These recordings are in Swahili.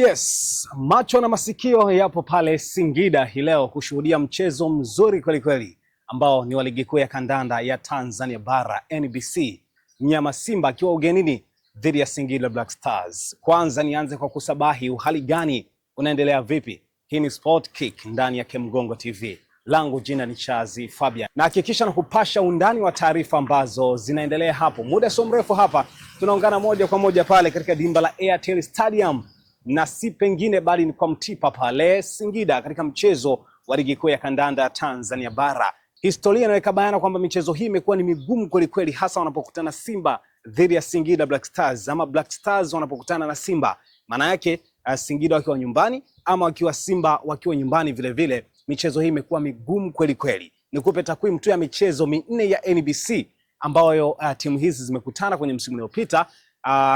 Yes, macho na masikio yapo pale Singida hii leo kushuhudia mchezo mzuri kweli kweli ambao ni wa ligi kuu ya kandanda ya Tanzania bara NBC. Mnyama Simba akiwa ugenini dhidi ya Singida Black Stars. Kwanza nianze kwa kusabahi, uhali gani, unaendelea vipi? Hii ni Sport Kick ndani ya Kemgongo TV. Langu jina ni Chazi Fabian. Na hakikisha na kupasha undani wa taarifa ambazo zinaendelea hapo. Muda sio mrefu hapa tunaungana moja kwa moja pale katika dimba la Airtel Stadium, na si pengine bali ni kwa Mtipa pale Singida katika mchezo wa ligi kuu ya kandanda Tanzania bara. Historia inaweka bayana kwamba michezo hii imekuwa ni migumu kweli kweli, hasa wanapokutana Simba dhidi ya Singida Black Stars ama Black Stars wanapokutana na Simba. Maana yake Singida wakiwa nyumbani ama wakiwa Simba wakiwa nyumbani vile vile, michezo hii imekuwa migumu kweli kweli. Nikupe takwimu tu ya michezo minne ya NBC ambayo timu hizi zimekutana kwenye msimu uliopita.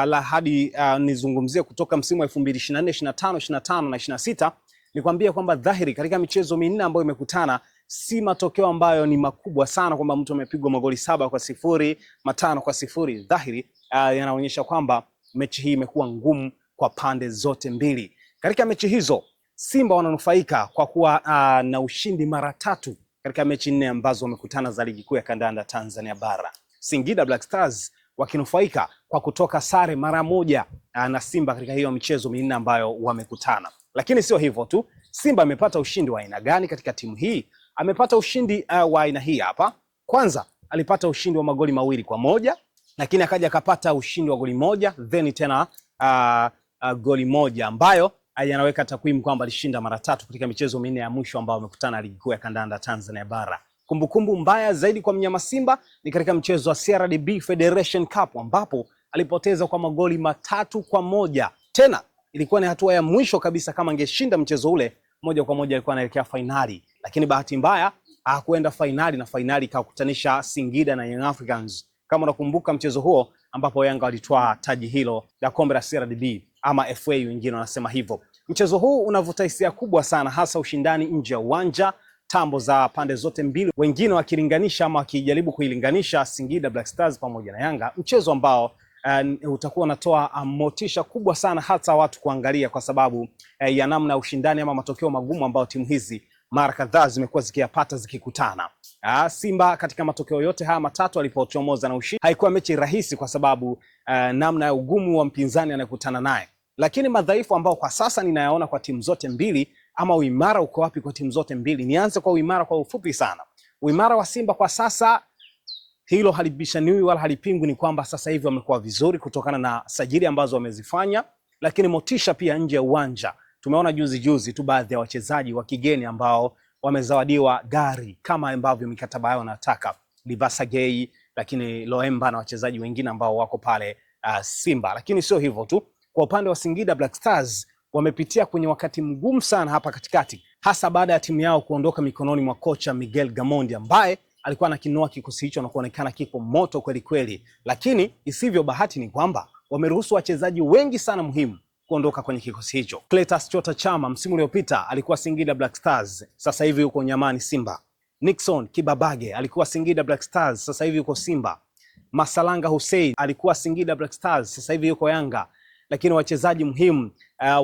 La hadi nizungumzie kutoka msimu wa 2024, 25, 25 na 26. Nikwambia kwamba dhahiri katika michezo minne ambayo imekutana si matokeo ambayo ni makubwa sana kwamba mtu amepigwa magoli 7-0, 5-0. Dhahiri yanaonyesha kwamba mechi hii imekuwa ngumu kwa pande zote mbili. Katika mechi hizo Simba wananufaika kwa kuwa na ushindi mara 3 katika mechi 4 ambazo wamekutana za ligi kuu ya kandanda Tanzania bara. Singida Black Stars wakinufaika kwa kutoka sare mara 1 na Simba katika hiyo michezo minne ambayo wamekutana. Lakini sio hivyo tu, Simba amepata ushindi wa aina gani katika timu hii? Amepata ushindi wa aina hii hapa. Kwanza alipata ushindi wa magoli 2-1, lakini akaja akapata ushindi wa goli 1, then tena goli 1 ambayo yanaweka takwimu kwamba alishinda mara 3 katika michezo minne ya mwisho ambao wamekutana ligi kuu ya kandanda Tanzania bara. Kumbukumbu mbaya zaidi kwa mnyama Simba ni katika mchezo wa CRDB Federation Cup ambapo alipoteza kwa magoli 3-1. Tena ilikuwa ni hatua ya mwisho kabisa, kama angeshinda mchezo ule moja kwa moja alikuwa anaelekea finali, lakini bahati mbaya hakuenda finali, na finali ikakutanisha Singida na Young Africans. Kama unakumbuka mchezo huo ambapo Yanga walitwaa taji hilo la kombe la CRDB ama FA wengine wanasema hivyo. Mchezo huu unavuta hisia kubwa sana, hasa ushindani nje ya uwanja, tambo za pande zote mbili, wengine wakilinganisha ama wakijaribu kuilinganisha Singida Black Stars pamoja na Yanga, mchezo ambao utakuwa unatoa motisha kubwa sana hata watu kuangalia kwa sababu ya namna ushindani ama matokeo magumu ambayo timu hizi mara kadhaa zimekuwa zikiyapata zikikutana. Simba katika matokeo yote haya 3 alipochomoza na ushindi, haikuwa mechi rahisi kwa sababu namna ya ugumu wa mpinzani anayekutana naye. Lakini madhaifu ambao kwa sasa ninayaona kwa timu zote mbili, ama uimara uko wapi kwa timu zote mbili? Nianze kwa uimara kwa ufupi sana. Uimara wa Simba kwa sasa, hilo halibishaniwi wala halipingwi, ni kwamba sasa hivi wamekuwa vizuri kutokana na sajili ambazo wamezifanya, lakini motisha pia nje ya uwanja. Tumeona juzi tu baadhi ya wachezaji wa kigeni ambao wamezawadiwa gari kama ambavyo mikataba yao nataka, Livasa Gay, lakini Loemba na wachezaji wengine ambao wako pale Simba. Lakini sio hivyo tu, kwa upande wa Singida Black Stars wamepitia kwenye wakati mgumu sana hapa katikati, hasa baada ya timu yao kuondoka mikononi mwa kocha Miguel Gamondi ambaye alikuwa anakinoa kikosi hicho na kuonekana kiko moto kweli kweli. Lakini isivyo bahati ni kwamba wameruhusu wachezaji wengi sana muhimu kuondoka kwenye kikosi hicho. Cletus Chota Chama msimu uliopita alikuwa Singida Black Stars, sasa hivi yuko Nyamani Simba. Nixon Kibabage alikuwa Singida Black Stars, sasa hivi yuko Simba. Masalanga Hussein alikuwa Singida Black Stars, sasa hivi yuko Yanga. Lakini wachezaji muhimu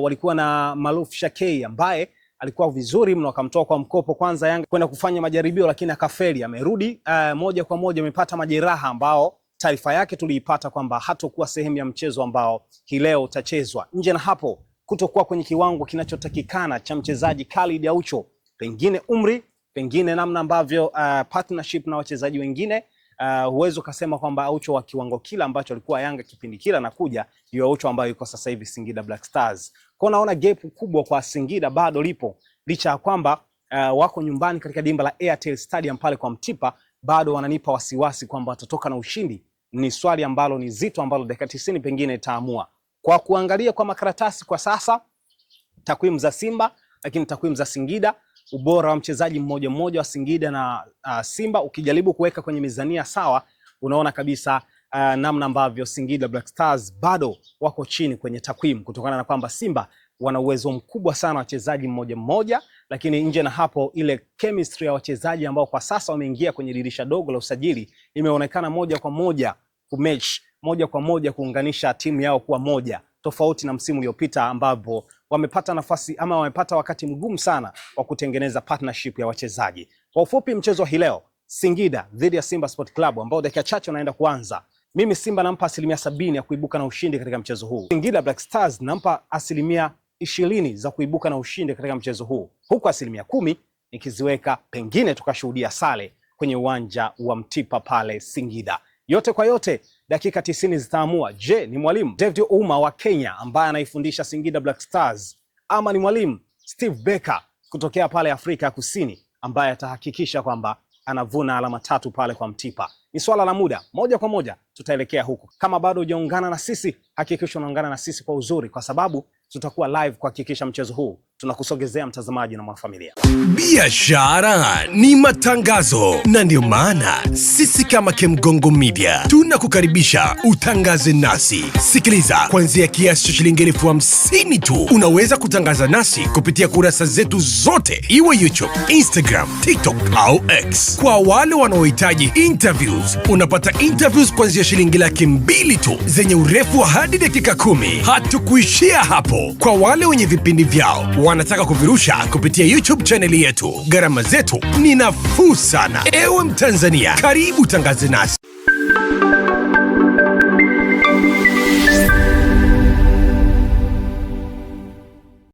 walikuwa na Maluf Shakei ambaye alikuwa vizuri mno, akamtoa kwa mkopo kwanza Yanga kwenda kufanya majaribio, lakini akafeli. Amerudi moja kwa moja, amepata majeraha ambao taarifa yake tuliipata kwamba hatakuwa sehemu ya mchezo ambao hii leo utachezwa. Nje na hapo, kutokuwa kwenye kiwango kinachotakikana cha mchezaji Khalid Aucho, pengine umri, pengine namna ambavyo partnership na wachezaji wengine, huwezi ukasema kwamba Aucho wa kiwango kila ambacho alikuwa Yanga kipindi kila nakuja hiyo Aucho ambayo yuko sasa hivi Singida Black Stars. Kwa naona gap kubwa kwa Singida bado lipo, licha ya kwamba wako nyumbani katika dimba la Airtel Stadium pale kwa Mtipa, bado wananipa wasiwasi kwamba watatoka na ushindi. Ni swali ambalo ni zito ambalo dakika 90 pengine itaamua. Kwa kuangalia kwa makaratasi kwa sasa, takwimu za Simba lakini takwimu za Singida, ubora wa mchezaji mmoja mmoja wa Singida na Simba ukijaribu kuweka kwenye mizania sawa, unaona kabisa namna ambavyo Singida Black Stars bado wako chini kwenye takwimu, kutokana na kwamba Simba wana uwezo mkubwa sana wachezaji mmoja mmoja, lakini nje na hapo ile chemistry ya wachezaji ambao kwa sasa wameingia kwenye dirisha dogo la usajili imeonekana moja kwa moja kumatch, moja kwa moja kuunganisha timu yao kuwa moja. tofauti na msimu uliopita ambapo wamepata nafasi ama wamepata wakati mgumu sana wa kutengeneza partnership ya wachezaji. Kwa ufupi, mchezo hii leo Singida dhidi ya Simba Sport Club ambao dakika chache unaenda kuanza, mimi Simba nampa 70% ya kuibuka na ushindi katika mchezo huu. Singida Black Stars nampa 20% za kuibuka na ushindi katika mchezo huu, huku 10% nikiziweka pengine tukashuhudia sare kwenye uwanja wa Mtipa pale Singida. Yote kwa yote, dakika 90 zitaamua. Je, ni mwalimu David Ouma wa Kenya ambaye anaifundisha Singida Black Stars ama ni mwalimu Steve Barker kutokea pale Afrika ya Kusini ambaye atahakikisha kwamba anavuna alama 3 pale kwa Mtipa? Ni swala la muda, moja kwa moja tutaelekea huko. Kama bado hujaungana na sisi, hakikisha unaungana na sisi kwa uzuri, kwa sababu tutakuwa live kuhakikisha mchezo huu tunakusogezea mtazamaji na mwanafamilia. Biashara ni matangazo, na ndio maana sisi kama Kemgongo Media tunakukaribisha utangaze nasi. Sikiliza, kuanzia kiasi cha shilingi 50,000 tu unaweza kutangaza nasi kupitia kurasa zetu zote, iwe YouTube, Instagram, TikTok au X. Kwa wale wanaohitaji interviews, unapata interviews kuanzia shilingi 200,000 tu zenye urefu wa hadi dakika 10. Hatukuishia hapo. Kwa wale wenye vipindi vyao wanataka kuvirusha kupitia YouTube channel yetu, gharama zetu ni nafuu sana. Ewe Mtanzania, karibu tangaze nasi.